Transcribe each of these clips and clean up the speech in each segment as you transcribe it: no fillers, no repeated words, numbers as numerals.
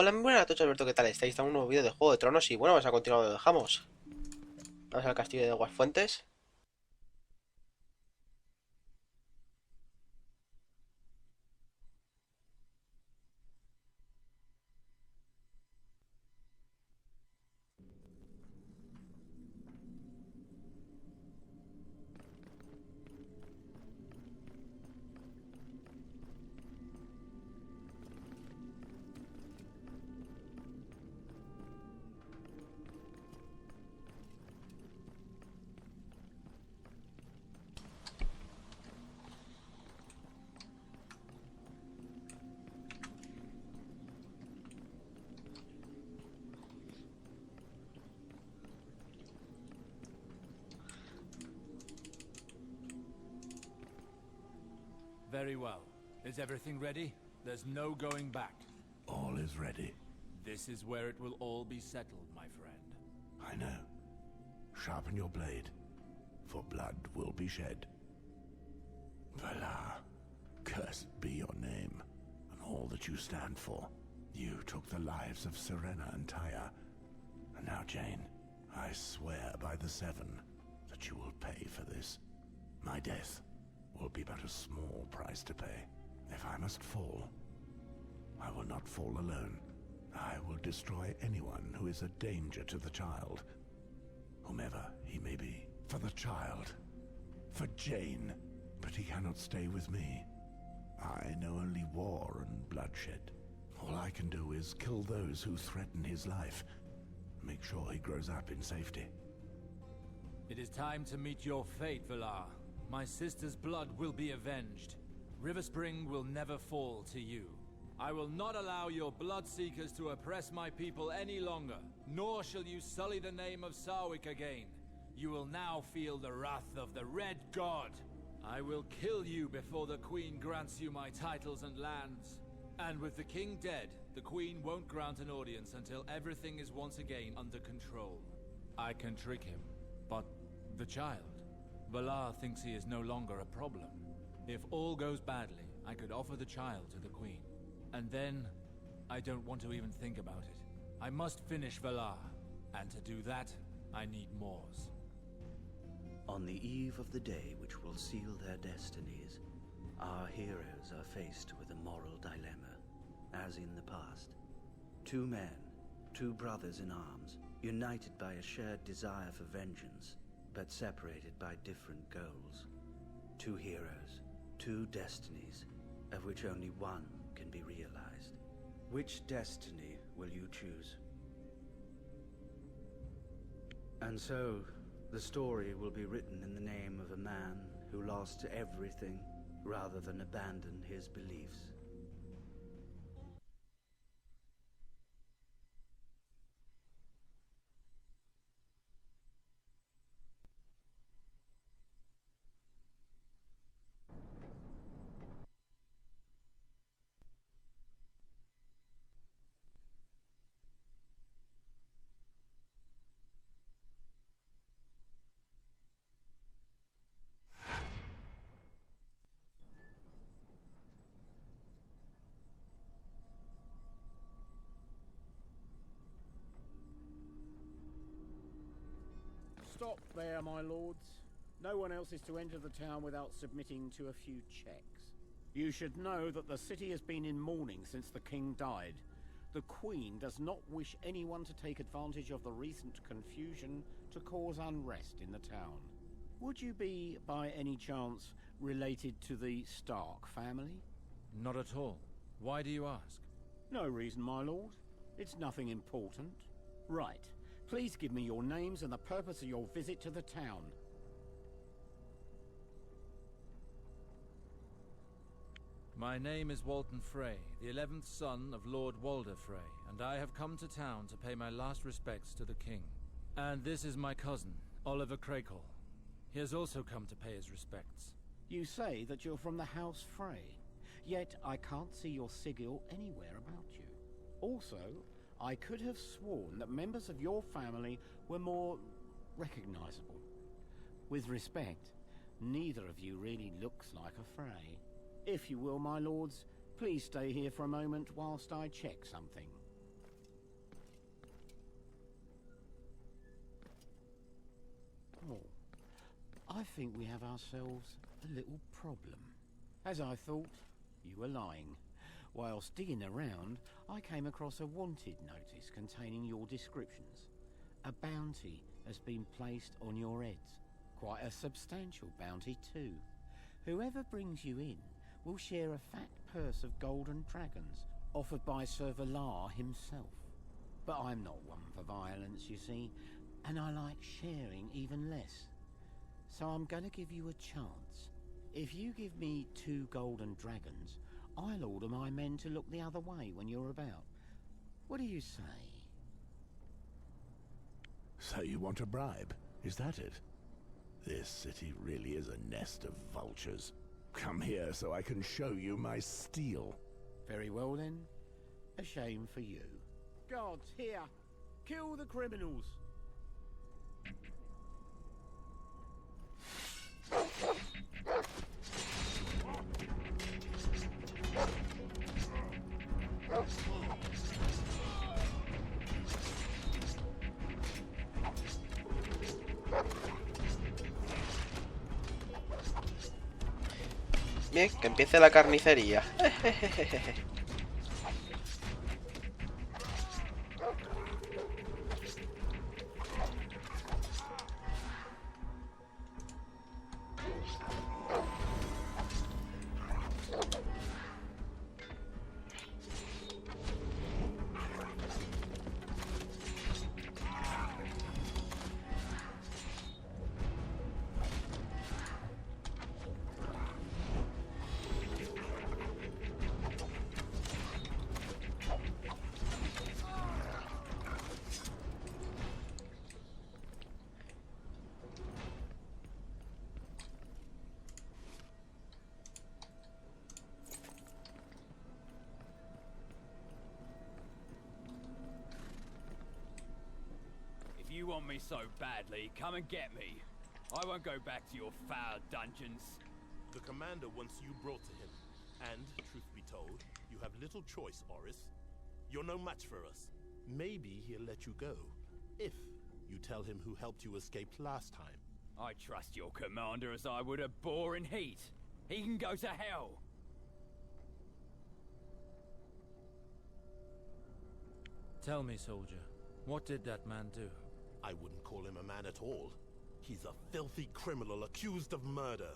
Hola, muy buenas noches, Alberto, ¿qué tal estáis? Está un nuevo vídeo de Juego de Tronos y bueno, vamos a continuar donde lo dejamos. Vamos al castillo de Aguasfuentes. Very well. Is everything ready? There's no going back. All is ready. This is where it will all be settled, my friend. I know. Sharpen your blade, for blood will be shed. Valar, cursed be your name, and all that you stand for. You took the lives of Serena and Tyre. And now, Jane, I swear by the Seven that you will pay for this. My death will be but a small price to pay. If I must fall, I will not fall alone. I will destroy anyone who is a danger to the child, whomever he may be. For the child, for Jane, but he cannot stay with me. I know only war and bloodshed. All I can do is kill those who threaten his life, make sure he grows up in safety. It is time to meet your fate, Valar. My sister's blood will be avenged. Riverspring will never fall to you. I will not allow your bloodseekers to oppress my people any longer, nor shall you sully the name of Sarwick again. You will now feel the wrath of the Red God. I will kill you before the Queen grants you my titles and lands. And with the King dead, the Queen won't grant an audience until everything is once again under control. I can trick him, but the child? Valar thinks he is no longer a problem. If all goes badly, I could offer the child to the Queen. And then, I don't want to even think about it. I must finish Valar, and to do that, I need Moors. On the eve of the day which will seal their destinies, our heroes are faced with a moral dilemma, as in the past. Two men, two brothers in arms, united by a shared desire for vengeance, but separated by different goals. Two heroes, two destinies, of which only one can be realized. Which destiny will you choose? And so, the story will be written in the name of a man who lost everything rather than abandon his beliefs. Stop there, my lords. No one else is to enter the town without submitting to a few checks. You should know that the city has been in mourning since the king died. The Queen does not wish anyone to take advantage of the recent confusion to cause unrest in the town. Would you be, by any chance, related to the Stark family? Not at all. Why do you ask? No reason, my lord. It's nothing important. Right. Please give me your names and the purpose of your visit to the town. My name is Walton Frey, the 11th son of Lord Walder Frey, and I have come to town to pay my last respects to the king. And this is my cousin, Oliver Crakehall. He has also come to pay his respects. You say that you're from the House Frey, yet I can't see your sigil anywhere about you. Also, I could have sworn that members of your family were more recognizable. With respect, neither of you really looks like a Frey. If you will, my lords, please stay here for a moment whilst I check something. I think we have ourselves a little problem. As I thought, you were lying. Whilst digging around, I came across a wanted notice containing your descriptions. A bounty has been placed on your heads. Quite a substantial bounty too. Whoever brings you in will share a fat purse of golden dragons offered by Sir Valar himself. But I'm not one for violence, you see, and I like sharing even less. So I'm gonna give you a chance. If you give me 2 golden dragons, I'll order my men to look the other way when you're about. What do you say? So you want a bribe? Is that it? This city really is a nest of vultures. Come here so I can show you my steel. Very well then. A shame for you. Guards, here! Kill the criminals! Bien, que empiece la carnicería. If you want me so badly, come and get me. I won't go back to your foul dungeons. The commander wants you brought to him. And, truth be told, you have little choice, Oris. You're no match for us. Maybe he'll let you go. If you tell him who helped you escape last time. I trust your commander as I would a boar in heat. He can go to hell. Tell me, soldier, what did that man do? I wouldn't call him a man at all. He's a filthy criminal accused of murder.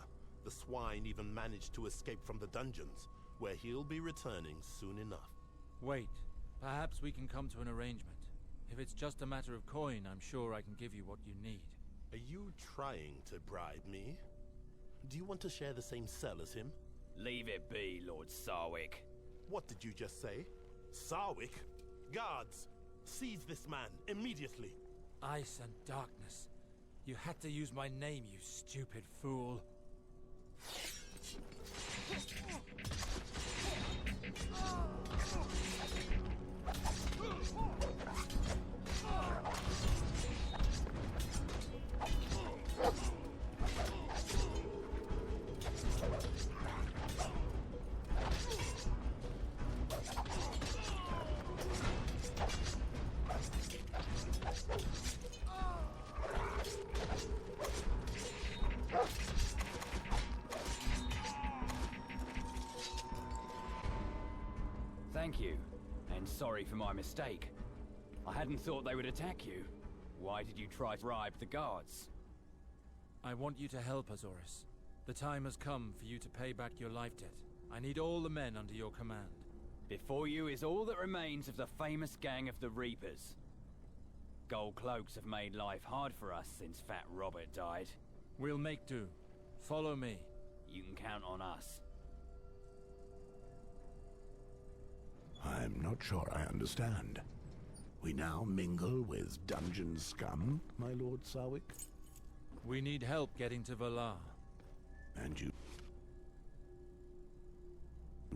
The swine even managed to escape from the dungeons, where he'll be returning soon enough. Wait, perhaps we can come to an arrangement. If it's just a matter of coin, I'm sure I can give you what you need. Are you trying to bribe me? Do you want to share the same cell as him? Leave it be, Lord Sarwick. What did you just say? Sarwick? Guards! Seize this man, immediately! Ice and darkness. You had to use my name, you stupid fool. Thank you, and sorry for my mistake. I hadn't thought they would attack you. Why did you try to bribe the guards? I want you to help us, Oris. The time has come for you to pay back your life debt. I need all the men under your command. Before you is all that remains of the famous gang of the Reapers. Gold cloaks have made life hard for us since Fat Robert died. We'll make do. Follow me. You can count on us. I'm not sure I understand. We now mingle with dungeon scum, my Lord Sarwick? We need help getting to Valar. And you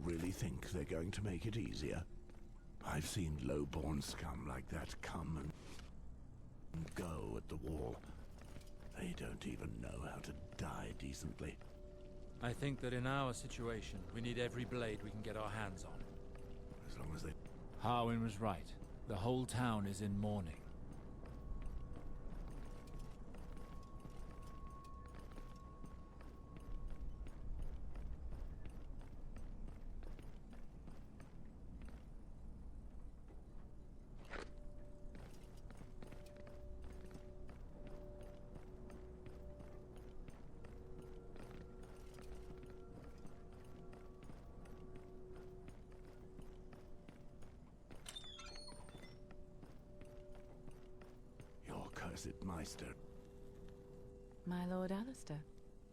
really think they're going to make it easier? I've seen low-born scum like that come and go at the wall. They don't even know how to die decently. I think that in our situation, we need every blade we can get our hands on. As long as they... Harwin was right. The whole town is in mourning. accursed Meister. My Lord Alistair,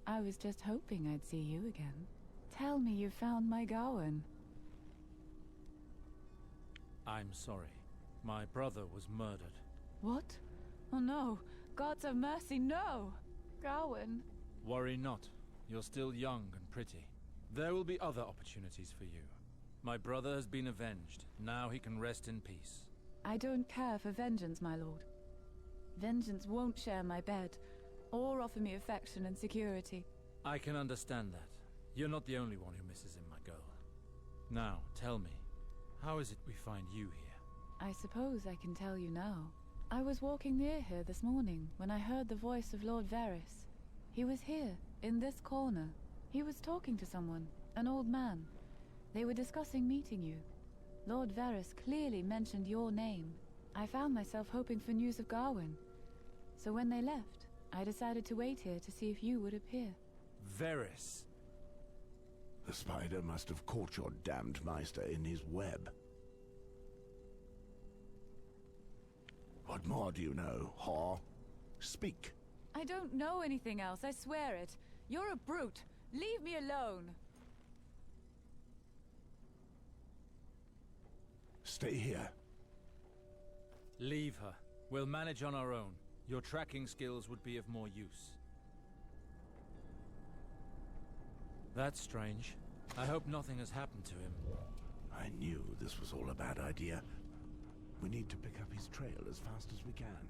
I was just hoping I'd see you again. Tell me you found my Gawain. I'm sorry. My brother was murdered. What? Oh no! Gods have mercy, no! Gawain. Worry not. You're still young and pretty. There will be other opportunities for you. My brother has been avenged. Now he can rest in peace. I don't care for vengeance, my lord. Vengeance won't share my bed, or offer me affection and security. I can understand that. You're not the only one who misses him, my girl. Now, tell me, how is it we find you here? I suppose I can tell you now. I was walking near here this morning when I heard the voice of Lord Varys. He was here, in this corner. He was talking to someone, an old man. They were discussing meeting you. Lord Varys clearly mentioned your name. I found myself hoping for news of Gawain. So when they left, I decided to wait here to see if you would appear. Varys. The spider must have caught your damned Meister in his web. What more do you know, whore? Speak. I don't know anything else, I swear it. You're a brute. Leave me alone. Stay here. Leave her. We'll manage on our own. Your tracking skills would be of more use. That's strange. I hope nothing has happened to him. I knew this was all a bad idea. We need to pick up his trail as fast as we can.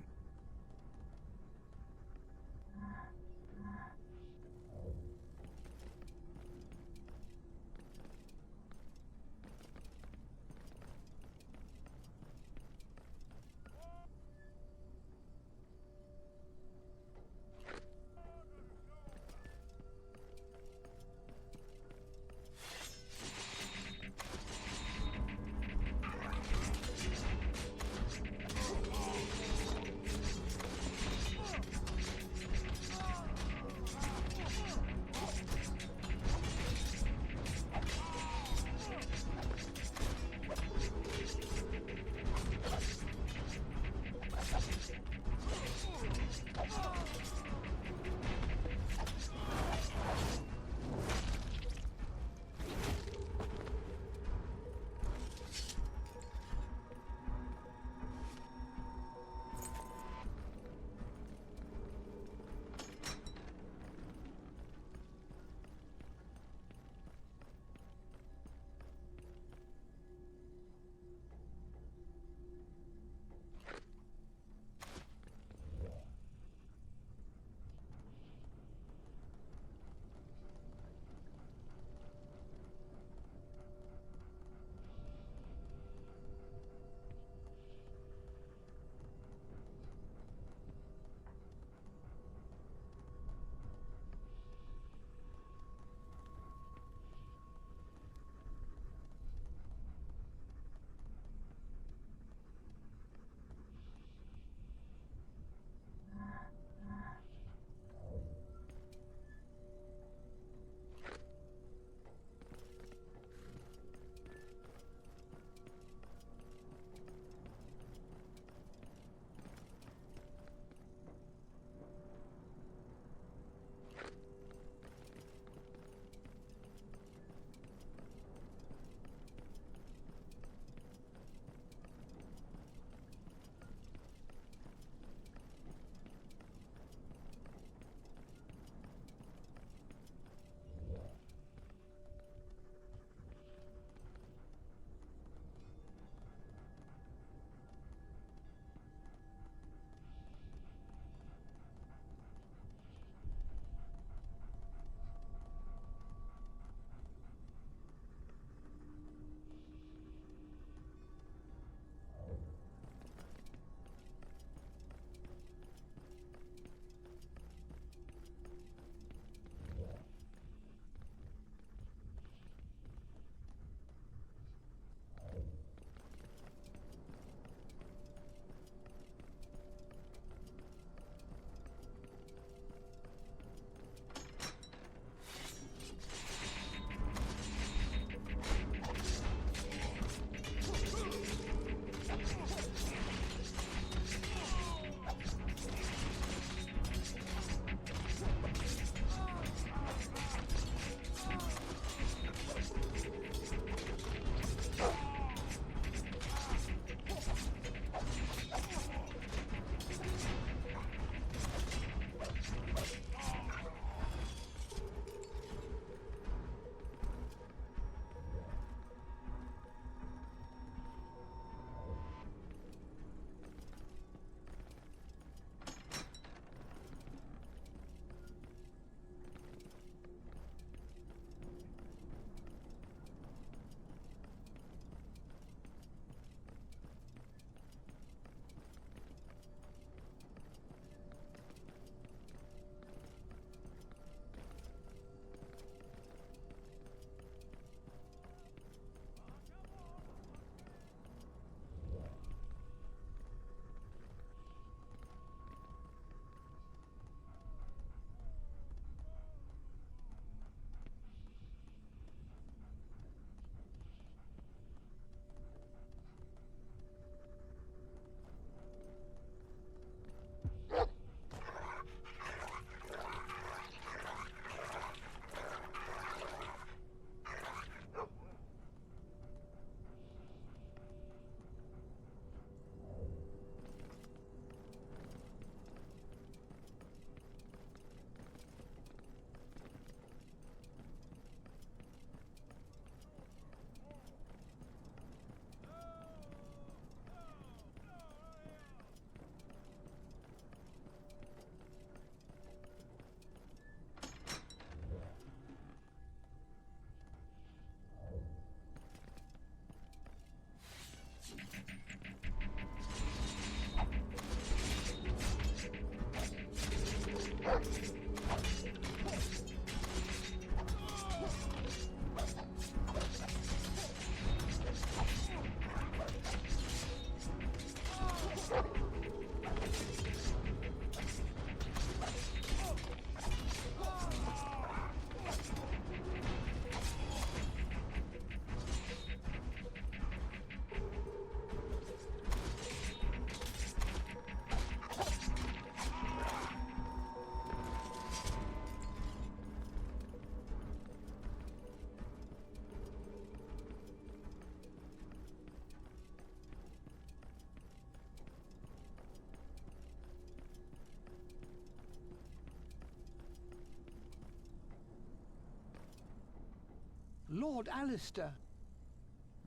Lord Alistair.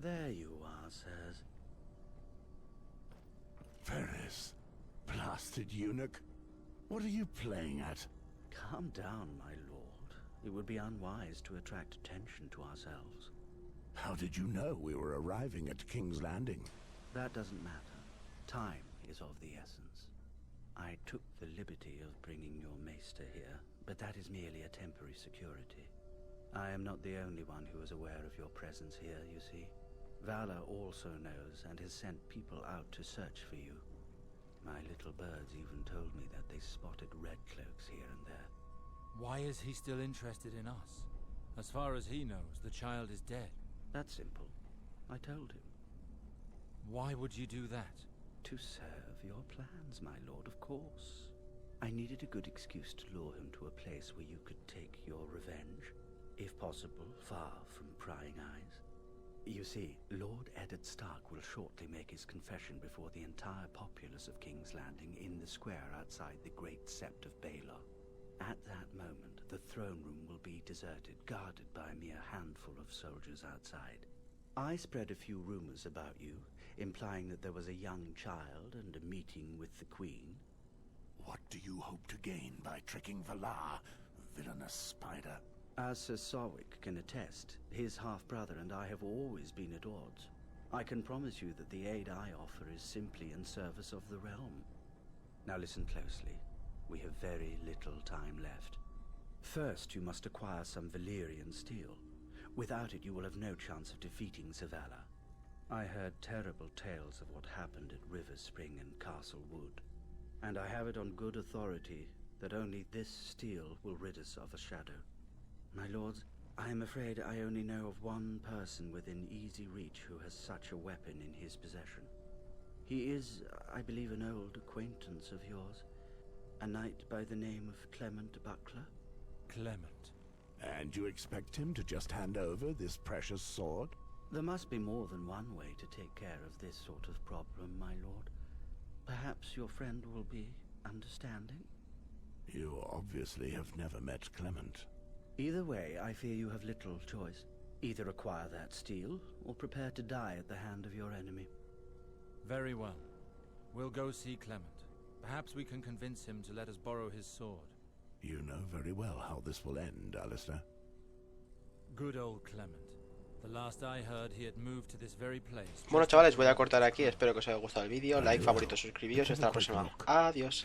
There you are, sirs. Varys, blasted eunuch. What are you playing at? Calm down, my lord. It would be unwise to attract attention to ourselves. How did you know we were arriving at King's Landing? That doesn't matter. Time is of the essence. I took the liberty of bringing your maester here, but that is merely a temporary security. I am not the only one who is aware of your presence here, you see. Valor also knows and has sent people out to search for you. My little birds even told me that they spotted red cloaks here and there. Why is he still interested in us? As far as he knows, the child is dead. That's simple. I told him. Why would you do that? To serve your plans, my lord, of course. I needed a good excuse to lure him to a place where you could take your revenge. If possible, far from prying eyes. You see, Lord Eddard Stark will shortly make his confession before the entire populace of King's Landing in the square outside the Great Sept of Baelor. At that moment, the throne room will be deserted, guarded by a mere handful of soldiers outside. I spread a few rumors about you, implying that there was a young child and a meeting with the Queen. What do you hope to gain by tricking Valar, villainous spider? As Sir Sarwick can attest, his half-brother and I have always been at odds. I can promise you that the aid I offer is simply in service of the realm. Now listen closely. We have very little time left. First, you must acquire some Valyrian steel. Without it, you will have no chance of defeating Zavala. I heard terrible tales of what happened at River Spring and Castle Wood, and I have it on good authority that only this steel will rid us of a shadow. My lords, I am afraid I only know of one person within easy reach who has such a weapon in his possession. He is, I believe, an old acquaintance of yours, a knight by the name of Clement Buckler. Clement. And you expect him to just hand over this precious sword? There must be more than one way to take care of this sort of problem, my lord. Perhaps your friend will be understanding? You obviously have never met Clement. Either way, I fear you have little choice. Either acquire that steel, or prepare to die at the hand of your enemy. Very well. We'll go see Clement. Perhaps we can convince him to let us borrow his sword. You know very well how this will end, Alistair. Good old Clement. The last I heard, he had moved to this very place. Bueno, chavales, voy a cortar aquí. Espero que os haya gustado el vídeo. Like, favoritos, suscribíos y hasta la próxima. Adiós.